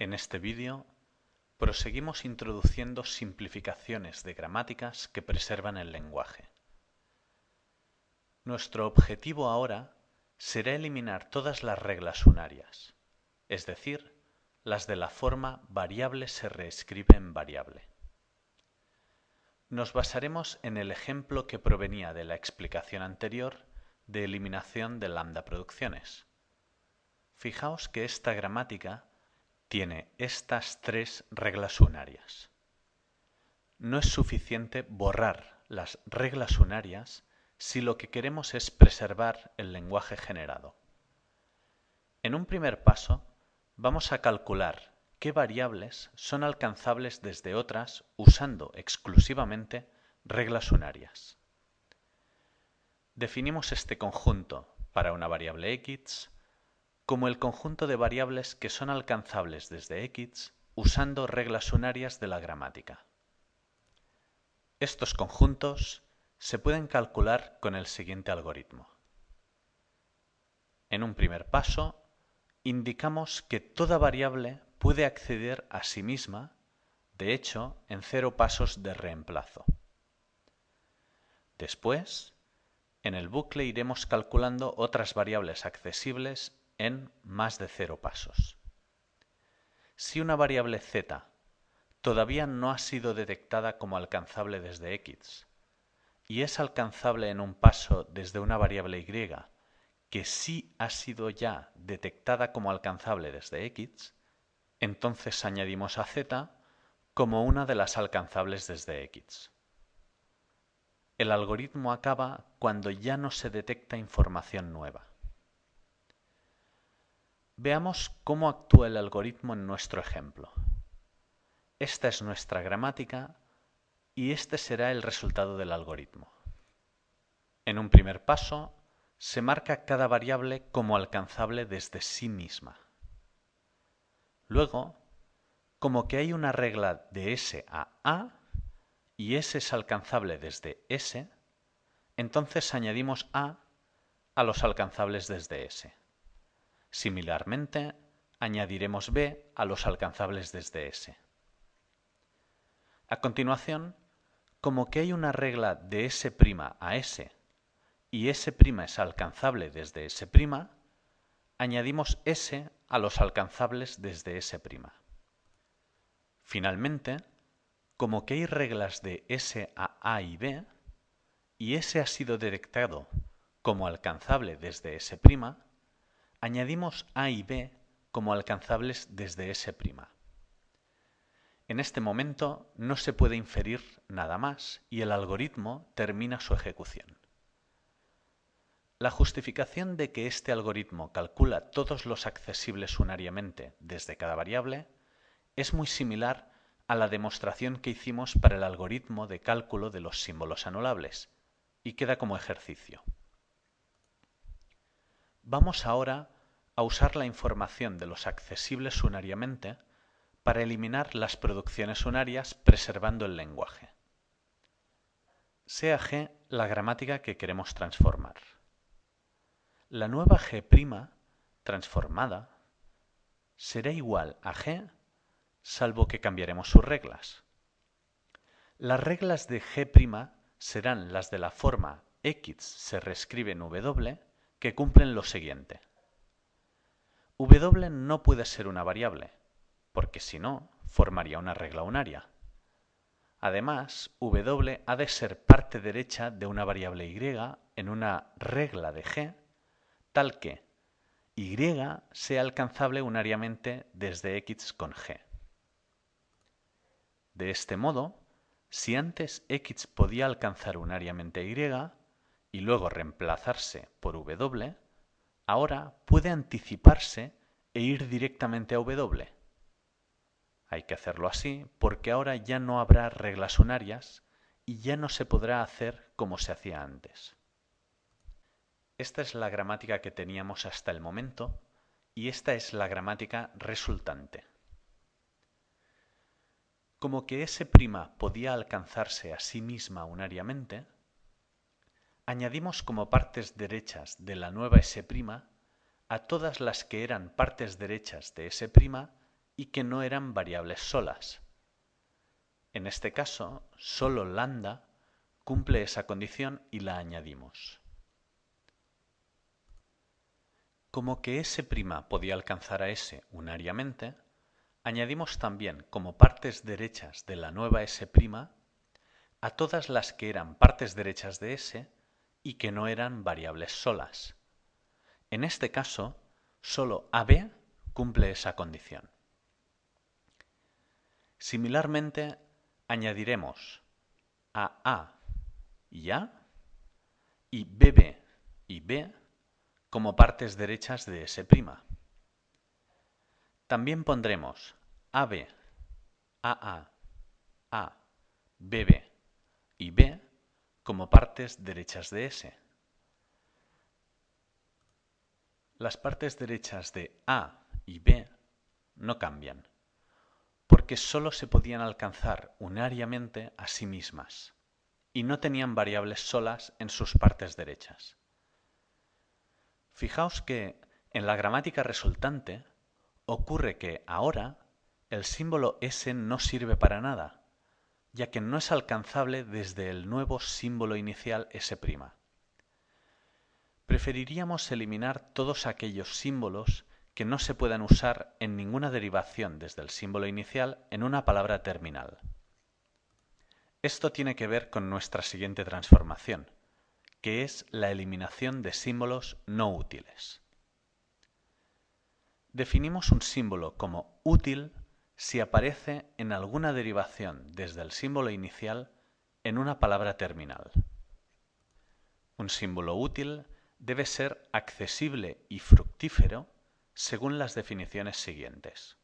En este vídeo proseguimos introduciendo simplificaciones de gramáticas que preservan el lenguaje. Nuestro objetivo ahora será eliminar todas las reglas unarias, es decir, las de la forma variable se reescribe en variable. Nos basaremos en el ejemplo que provenía de la explicación anterior de eliminación de lambda producciones. Fijaos que esta gramática tiene estas tres reglas unarias. No es suficiente borrar las reglas unarias si lo que queremos es preservar el lenguaje generado. En un primer paso, vamos a calcular qué variables son alcanzables desde otras usando exclusivamente reglas unarias. Definimos este conjunto para una variable x como el conjunto de variables que son alcanzables desde x usando reglas unarias de la gramática. Estos conjuntos se pueden calcular con el siguiente algoritmo. En un primer paso, indicamos que toda variable puede acceder a sí misma, de hecho, en 0 pasos de reemplazo. Después, en el bucle iremos calculando otras variables accesibles en más de 0 pasos. Si una variable z todavía no ha sido detectada como alcanzable desde x y es alcanzable en un paso desde una variable y que sí ha sido ya detectada como alcanzable desde x, entonces añadimos a z como una de las alcanzables desde x. El algoritmo acaba cuando ya no se detecta información nueva. Veamos cómo actúa el algoritmo en nuestro ejemplo. Esta es nuestra gramática y este será el resultado del algoritmo. En un primer paso, se marca cada variable como alcanzable desde sí misma. Luego, como que hay una regla de S a A y S es alcanzable desde S, entonces añadimos A los alcanzables desde S. Similarmente, añadiremos B a los alcanzables desde S. A continuación, como que hay una regla de S' a S y S' es alcanzable desde S', añadimos S a los alcanzables desde S'. Finalmente, como que hay reglas de S a A y B y S ha sido detectado como alcanzable desde S', añadimos A y B como alcanzables desde S'. En este momento no se puede inferir nada más y el algoritmo termina su ejecución. La justificación de que este algoritmo calcula todos los accesibles unariamente desde cada variable es muy similar a la demostración que hicimos para el algoritmo de cálculo de los símbolos anulables y queda como ejercicio. Vamos ahora a usar la información de los accesibles unariamente para eliminar las producciones unarias preservando el lenguaje. Sea G la gramática que queremos transformar. La nueva G' transformada será igual a G, salvo que cambiaremos sus reglas. Las reglas de G' serán las de la forma x se reescribe en W, que cumplen lo siguiente. W no puede ser una variable, porque si no, formaría una regla unaria. Además, W ha de ser parte derecha de una variable y en una regla de G, tal que y sea alcanzable unariamente desde x con G. De este modo, si antes x podía alcanzar unariamente y luego reemplazarse por W, ahora puede anticiparse e ir directamente a W. Hay que hacerlo así porque ahora ya no habrá reglas unarias y ya no se podrá hacer como se hacía antes. Esta es la gramática que teníamos hasta el momento y esta es la gramática resultante. Como que S' podía alcanzarse a sí misma unariamente, añadimos como partes derechas de la nueva S' a todas las que eran partes derechas de S' y que no eran variables solas. En este caso, solo lambda cumple esa condición y la añadimos. Como que S' podía alcanzar a S unariamente, añadimos también como partes derechas de la nueva S' a todas las que eran partes derechas de S y que no eran variables solas. En este caso, solo AB cumple esa condición. Similarmente, añadiremos a A y A y BB y B como partes derechas de S'. También pondremos AB, AA, A, BB y B como partes derechas de S. Las partes derechas de A y B no cambian, porque solo se podían alcanzar unariamente a sí mismas y no tenían variables solas en sus partes derechas. Fijaos que en la gramática resultante ocurre que ahora el símbolo S no sirve para nada, ya que no es alcanzable desde el nuevo símbolo inicial S'. Preferiríamos eliminar todos aquellos símbolos que no se puedan usar en ninguna derivación desde el símbolo inicial en una palabra terminal. Esto tiene que ver con nuestra siguiente transformación, que es la eliminación de símbolos no útiles. Definimos un símbolo como útil si aparece en alguna derivación desde el símbolo inicial en una palabra terminal. Un símbolo útil debe ser accesible y fructífero según las definiciones siguientes.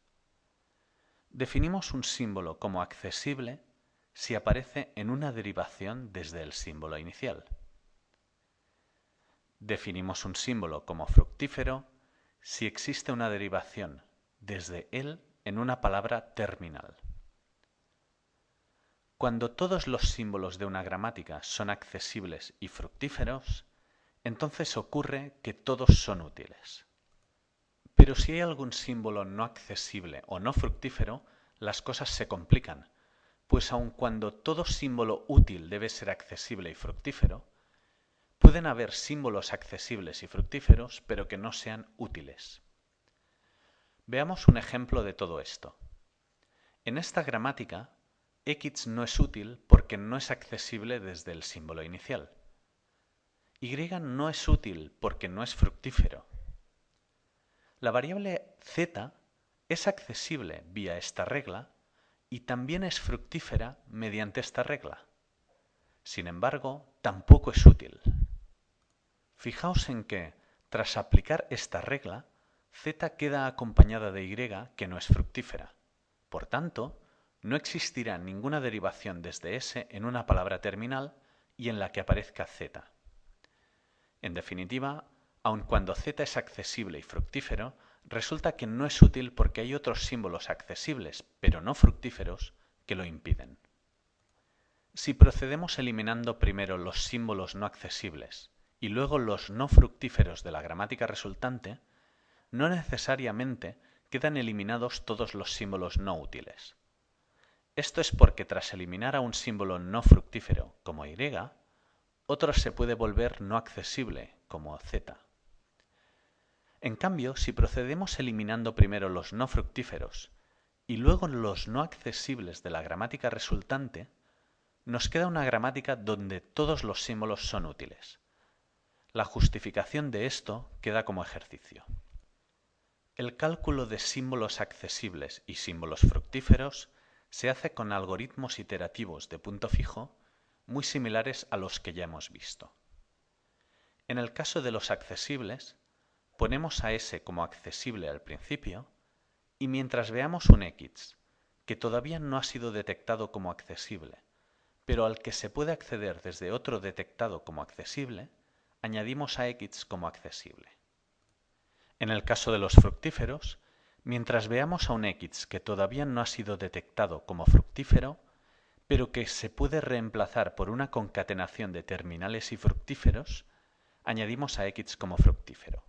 Definimos un símbolo como accesible si aparece en una derivación desde el símbolo inicial. Definimos un símbolo como fructífero si existe una derivación desde él en una palabra terminal. Cuando todos los símbolos de una gramática son accesibles y fructíferos, entonces ocurre que todos son útiles. Pero si hay algún símbolo no accesible o no fructífero, las cosas se complican, pues aun cuando todo símbolo útil debe ser accesible y fructífero, pueden haber símbolos accesibles y fructíferos, pero que no sean útiles. Veamos un ejemplo de todo esto. En esta gramática, X no es útil porque no es accesible desde el símbolo inicial. Y no es útil porque no es fructífero. La variable z es accesible vía esta regla y también es fructífera mediante esta regla. Sin embargo, tampoco es útil. Fijaos en que, tras aplicar esta regla, z queda acompañada de y que no es fructífera. Por tanto, no existirá ninguna derivación desde S en una palabra terminal y en la que aparezca z. En definitiva, aun cuando z es accesible y fructífero, resulta que no es útil porque hay otros símbolos accesibles, pero no fructíferos, que lo impiden. Si procedemos eliminando primero los símbolos no accesibles y luego los no fructíferos de la gramática resultante, no necesariamente quedan eliminados todos los símbolos no útiles. Esto es porque tras eliminar a un símbolo no fructífero, como y, otro se puede volver no accesible, como z. En cambio, si procedemos eliminando primero los no fructíferos y luego los no accesibles de la gramática resultante, nos queda una gramática donde todos los símbolos son útiles. La justificación de esto queda como ejercicio. El cálculo de símbolos accesibles y símbolos fructíferos se hace con algoritmos iterativos de punto fijo muy similares a los que ya hemos visto. En el caso de los accesibles, ponemos a S como accesible al principio y mientras veamos un X, que todavía no ha sido detectado como accesible, pero al que se puede acceder desde otro detectado como accesible, añadimos a X como accesible. En el caso de los fructíferos, mientras veamos a un X que todavía no ha sido detectado como fructífero, pero que se puede reemplazar por una concatenación de terminales y fructíferos, añadimos a X como fructífero.